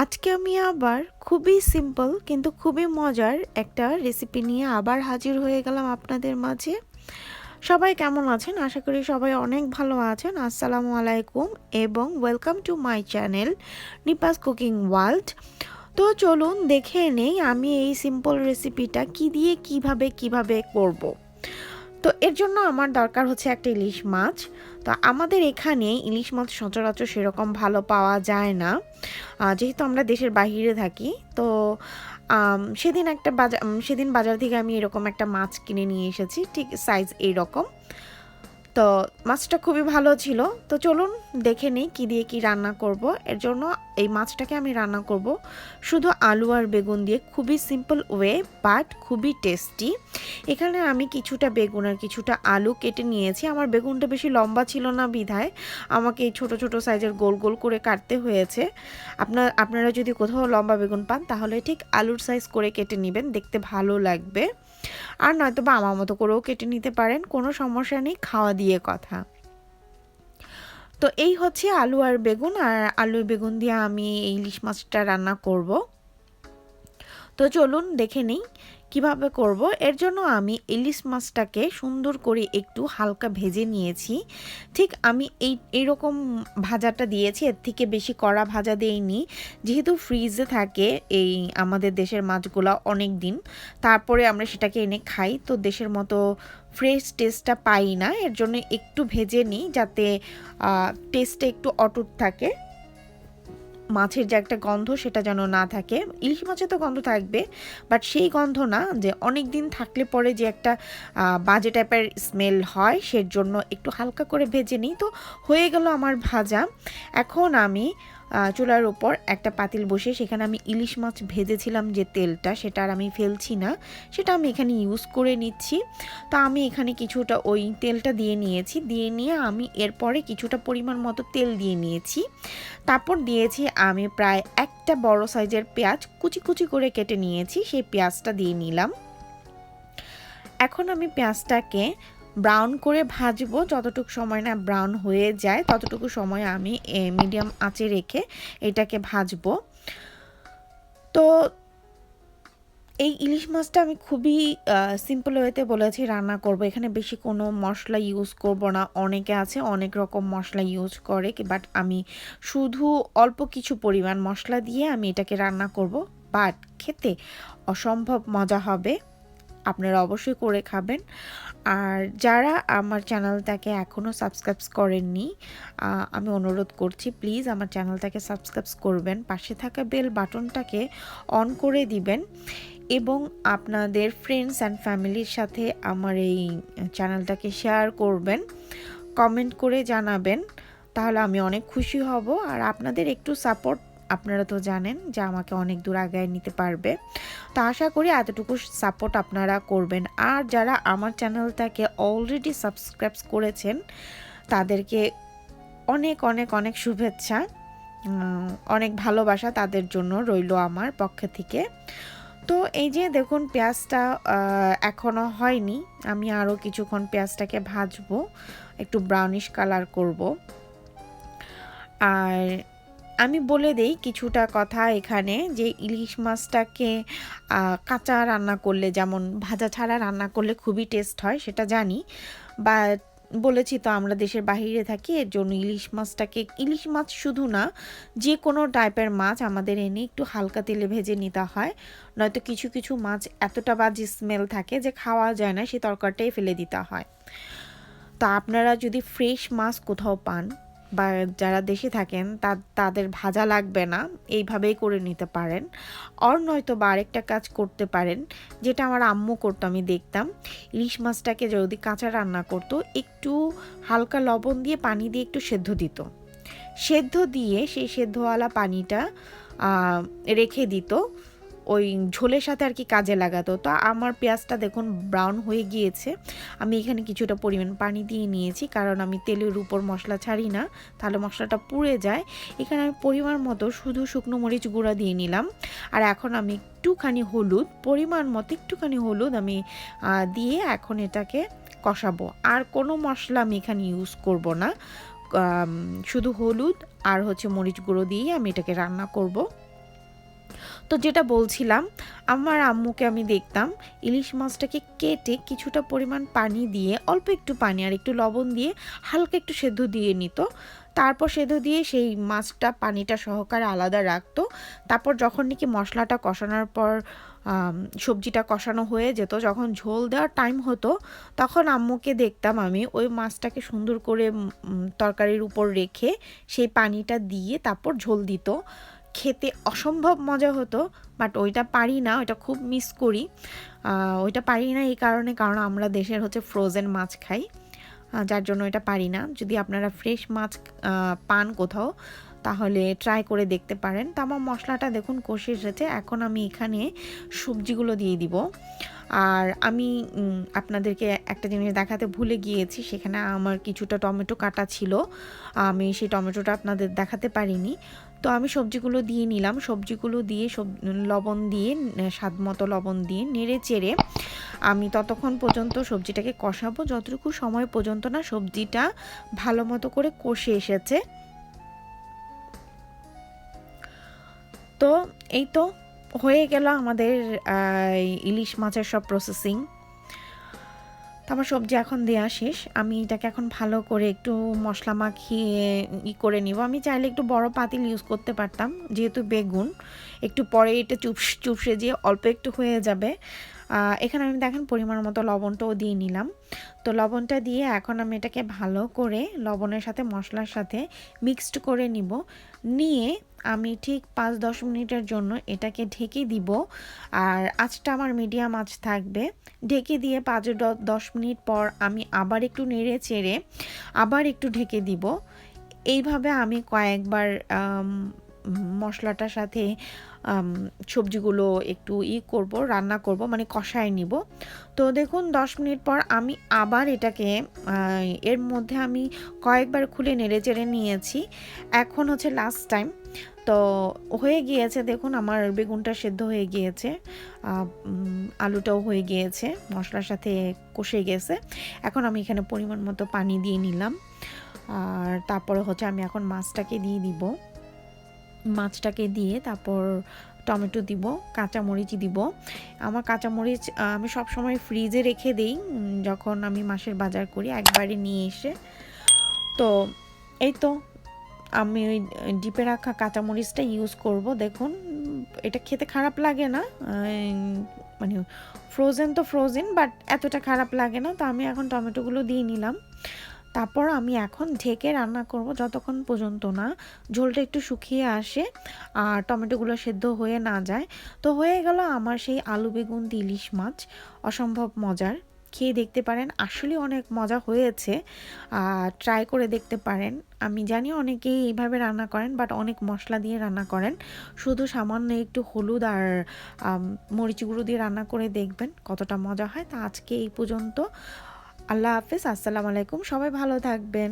আজকে আমি আবার খুবই সিম্পল কিন্তু খুবই মজার একটা রেসিপি নিয়ে আবার হাজির হয়ে গেলাম আপনাদের মাঝে। সবাই কেমন আছেন? আশা করি সবাই অনেক ভালো আছেন। আসসালামু আলাইকুম এবং welcome to my channel নিপাস cooking world. তো চলুন দেখে নেই আমি এই সিম্পল রেসিপিটা কি দিয়ে কিভাবে করব। তো এর জন্য আমার দরকার হচ্ছে একটা ইলিশ মাছ। তো আমাদের এখানে ইলিশ মাছ সচরাচর সেরকম ভালো পাওয়া যায় না, যেহেতু আমরা দেশের বাইরে থাকি। তো সেদিন বাজার থেকে আমি এরকম একটা মাছ কিনে নিয়ে এসেছি, ঠিক সাইজ এইরকম। তো মাছটা খুবই ভালো ছিল। তো চলুন দেখে নিই কী দিয়ে কী রান্না করব। এর জন্য এই মাছটাকে আমি রান্না করব শুধু আলু আর বেগুন দিয়ে, খুবই সিম্পল ওয়ে বাট খুবই টেস্টি। এখানে আমি কিছুটা বেগুন আর কিছুটা আলু কেটে নিয়েছি। আমার বেগুনটা বেশি লম্বা ছিল না বিধায় আমাকে এই ছোটো ছোটো সাইজের গোল গোল করে কাটতে হয়েছে। আপনারা যদি কোথাও লম্বা বেগুন পান তাহলে ঠিক আলুর সাইজ করে কেটে নেবেন, দেখতে ভালো লাগবে। আর নয়তো বা আমার মতো করেও কেটে নিতে পারেন, কোনো সমস্যা নেই, খাওয়া দিয়ে কথা। তো এই হচ্ছে আলু আর বেগুন, আর আলু বেগুন দিয়ে আমি এই ইলিশ মাছটা রান্না করব। তো চলুন দেখে নিই কিভাবে করব। এর জন্য আমি ইলিশ মাছটাকে সুন্দর করে একটু হালকা ভেজে নিয়েছি। ঠিক আমি এইরকম ভাজাটা দিয়েছি, এর থেকে বেশি কড়া ভাজা দেইনি, যেহেতু ফ্রিজে থাকে এই আমাদের দেশের মাছগুলো অনেক দিন, তারপরে আমরা সেটাকে এনে খাই, তো দেশের মতো ফ্রেশ টেস্টটা পাই না। এর জন্য একটু ভেজে নিই যাতে টেস্টটা একটু অটুট থাকে, মাছের যে একটা গন্ধ সেটা যেন না থাকে। ইলিশ মাছে তো গন্ধ থাকবে, বাট সেই গন্ধ না যে অনেক দিন থাকলে পরে যে একটা বাজে টাইপের স্মেল হয়, সের জন্য একটু হালকা করে ভেজে নিই। তো হয়ে গেল আমার ভাজা। এখন আমি চুলার উপর একটা পাতিল বসে সেখানে আমি ইলিশ মাছ ভেজেছিলাম যে তেলটা, সেটা আর আমি ফেলছি না, সেটা আমি এখানে ইউজ করে নিচ্ছি। তো আমি এখানে কিছুটা ওই তেলটা দিয়ে নিয়েছি, দিয়ে নিয়ে আমি এরপরে কিছুটা পরিমাণ মতো তেল দিয়ে নিয়েছি। তারপর দিয়েছি আমি প্রায় একটা বড় সাইজের পেঁয়াজ কুচি কুচি করে কেটে নিয়েছি, সেই পেঁয়াজটা দিয়ে নিলাম। এখন আমি পেঁয়াজটাকে ব্রাউন করে ভাজবো, যতটুকু সময় না ব্রাউন হয়ে যায় ততটুকু সময় আমি মিডিয়াম আঁচে রেখে এটাকে ভাজবো। তো এই ইলিশ মাছটা আমি খুবই সিম্পল ওয়েতে বলেছি রান্না করব, এখানে বেশি কোনো মশলা ইউজ করব না। অনেকে আছে অনেক রকম মশলা ইউজ করে, বাট আমি শুধু অল্প কিছু পরিমাণ মশলা দিয়ে আমি এটাকে রান্না করব, বাট খেতে অসম্ভব মজা হবে। আপনারা অবশ্যই করে খাবেন। আর যারা আমার চ্যানেলটাকে এখনও সাবস্ক্রাইব করেননি, আমি অনুরোধ করছি প্লিজ আমার চ্যানেলটাকে সাবস্ক্রাইব করবেন, পাশে থাকা বেল বাটনটাকে অন করে দিবেন এবং আপনাদের ফ্রেন্ডস অ্যান্ড ফ্যামিলির সাথে আমার এই চ্যানেলটাকে শেয়ার করবেন, কমেন্ট করে জানাবেন, তাহলে আমি অনেক খুশি হব। আর আপনাদের একটু সাপোর্ট, আপনারা তো জানেন যে আমাকে অনেক দূর আগায় নিতে পারবে। তো আশা করি এতটুকু সাপোর্ট আপনারা করবেন। আর যারা আমার চ্যানেলটাকে অলরেডি সাবস্ক্রাইব করেছেন তাদেরকে অনেক অনেক অনেক শুভেচ্ছা, অনেক ভালোবাসা তাদের জন্য রইল আমার পক্ষ থেকে। তো এই যে দেখুন পেঁয়াজটা এখনও হয়নি, আমি আরও কিছুক্ষণ পেঁয়াজটাকে ভাজবো, একটু ব্রাউনিশ কালার করব। আর আমি বলে দেই কিছুটা কথা এখানে, যে ইলিশ মাছটাকে কাঁচা রান্না করলে যেমন ভাজা ছাড়া রান্না করলে খুবই টেস্ট হয় সেটা জানি, বা বলেছি তো আমরা দেশের বাইরে থাকি, এর জন্য ইলিশ মাছ শুধু না, যে কোনো টাইপের মাছ আমাদের এনে একটু হালকা তেলে ভেজে নিতে হয়, নয়তো কিছু কিছু মাছ এতটা বাজে স্মেল থাকে যে খাওয়া যায় না, সেই তরকারিটাই ফেলে দিতে হয়। তা আপনারা যদি ফ্রেশ মাছ কোথাও পান বা যারা দেশে থাকেন তাদের ভাজা লাগবে না, এইভাবেই করে নিতে পারেন। আর নয়তো বা আরেকটা কাজ করতে পারেন, যেটা আমার আম্মু করতো, আমি দেখতাম ইলিশ মাছটাকে যদি কাঁচা রান্না করতো, একটু হালকা লবণ দিয়ে পানি দিয়ে একটু সেদ্ধ দিয়ে সেই সেদ্ধওয়ালা পানিটা রেখে দিত, ওই ঝোলের সাথে আর কি কাজে লাগাতো। তো আমার পেঁয়াজটা দেখুন ব্রাউন হয়ে গিয়েছে, আমি এখানে কিছুটা পরিমাণ পানি দিয়ে নিয়েছি, কারণ আমি তেলের উপর মশলা ছাড়ি না, তাহলে মশলাটা পুড়ে যায়। এখানে আমি পরিমাণ মতো শুধু শুকনো মরিচ গুঁড়া দিয়ে নিলাম। আর এখন আমি পরিমাণ মতো একটুখানি হলুদ আমি দিয়ে এখন এটাকে কষাবো। আর কোনো মশলা আমি এখানে ইউজ করব না, শুধু হলুদ আর হচ্ছে মরিচ গুঁড়ো দিয়ে আমি এটাকে রান্না করব। তো যেটা বলছিলাম, আমার আম্মুকে আমি দেখতাম ইলিশ মাছটাকে কেটে কিছুটা পরিমাণ পানি দিয়ে, অল্প একটু পানি আর একটু লবণ দিয়ে হালকা একটু সেদ্ধ দিয়ে নিত। তারপর সেদ্ধ দিয়ে সেই মাছটা পানিটা সহকারে আলাদা রাখতো। তারপর যখন নাকি মশলাটা কষানোর পর সবজিটা কষানো হয়ে যেত, যখন ঝোল দেওয়ার টাইম হতো, তখন আম্মুকে দেখতাম আমি ওই মাছটাকে সুন্দর করে তরকারির উপর রেখে সেই পানিটা দিয়ে তারপর ঝোল দিত। খেতে অসম্ভব মজা হতো, বাট ওইটা পারি না, ওইটা খুব মিস করি। ওইটা পারি না এই কারণে, কারণ আমরা দেশের হচ্ছে ফ্রোজেন মাছ খাই, যার জন্য এটা পারি না। যদি আপনারা ফ্রেশ মাছ পান কোথাও, তাহলে ট্রাই করে দেখতে পারেন। তো আমার মশলাটা দেখুন কষে এসেছে, এখন আমি এখানে সবজিগুলো দিয়ে দিব। আর আমি আপনাদেরকে একটা জিনিস দেখাতে ভুলে গিয়েছি, সেখানে আমার কিছুটা টমেটো কাটা ছিল, আমি সেই টমেটোটা আপনাদের দেখাতে পারিনি। তো আমি সবজিগুলো দিয়ে নিলাম, সবজিগুলো দিয়ে লবণ দিয়ে, স্বাদ মতো লবণ দিয়ে নেড়ে চেড়ে আমি ততক্ষণ পর্যন্ত সবজিটাকে কষাবো যতটুকু সময় পর্যন্ত না সবজিটা ভালো মতো করে কষে এসেছে। তো এই তো হয়ে গেল আমাদের ইলিশ মাছের সব প্রসেসিং। তো আমার সবজি এখন দেওয়া শেষ, আমি এটাকে এখন ভালো করে একটু মশলা মাখিয়ে করে নিব। আমি চাইলে একটু বড় পাতিল ইউজ করতে পারতাম, যেহেতু বেগুন একটু পরে এটা চুপসে যেয়ে অল্প একটু হয়ে যাবে। এখানে আমি দেখেন পরিমাণ মতো লবণটাও দিয়ে নিলাম। তো লবণটা দিয়ে এখন আমি এটাকে ভালো করে লবণের সাথে মশলার সাথে মিক্সড করে নিব। নিয়ে আমি ঠিক 5-10 মিনিটের জন্য এটাকে ঢেকে দিব। আর আঁচটা আমার মিডিয়াম আঁচ থাকবে। ঢেকে দিয়ে 5-10 মিনিট পর আমি আবার একটু নেড়ে চেড়ে আবার একটু ঢেকে দিব। এইভাবে আমি কয়েকবার মশলাটার সাথে সবজিগুলো একটু রান্না করব, মানে কষায় নিব। তো দেখুন 10 মিনিট পর আমি আবার এটাকে এর মধ্যে আমি কয়েকবার খুলে নেড়ে চেড়ে নিয়েছি। এখন হচ্ছে লাস্ট টাইম। তো হয়ে গিয়েছে, দেখুন আমার বেগুনটা সেদ্ধ হয়ে গিয়েছে, আলুটাও হয়ে গিয়েছে, মশলার সাথে কষে গেছে। এখন আমি এখানে পরিমাণ মতো পানি দিয়ে নিলাম। আর তারপরে হচ্ছে আমি এখন মাছটাকে দিয়ে দিব। মাছটাকে দিয়ে তারপর টমেটো দিব, কাঁচামরিচ দিব। আমার কাঁচামরিচ আমি সবসময় ফ্রিজে রেখে দিই, যখন আমি মাছের বাজার করি একবারে নিয়ে এসে। তো এই তো আমি ওই ডিপে রাখা কাঁচামরিচটা ইউজ করব। দেখুন এটা খেতে খারাপ লাগে না, মানে ফ্রোজেন তো ফ্রোজেন, বাট এতটা খারাপ লাগে না। তো আমি এখন টমেটোগুলো দিয়ে নিলাম। তারপর আমি এখন ঢেকে রান্না করব যতক্ষণ পর্যন্ত না ঝোলটা একটু শুকিয়ে আসে আর টমেটোগুলো সেদ্ধ হয়ে না যায়। তো হয়ে গেল আমার সেই আলু বেগুন দিয়ে ইলিশ মাছ, অসম্ভব মজার। খেয়ে দেখতে পারেন, আসলে অনেক মজা হয়েছে, ট্রাই করে দেখতে পারেন। আমি জানি অনেকেই এইভাবে রান্না করেন, বাট অনেক মশলা দিয়ে রান্না করেন। শুধু সামান্য একটু হলুদ আর মরিচ গুঁড়ো দিয়ে রান্না করে দেখবেন কতটা মজা হয়। তা আজকে এই পর্যন্ত। আল্লাহ হাফেজ, আসসালামু আলাইকুম, সবাই ভালো থাকবেন।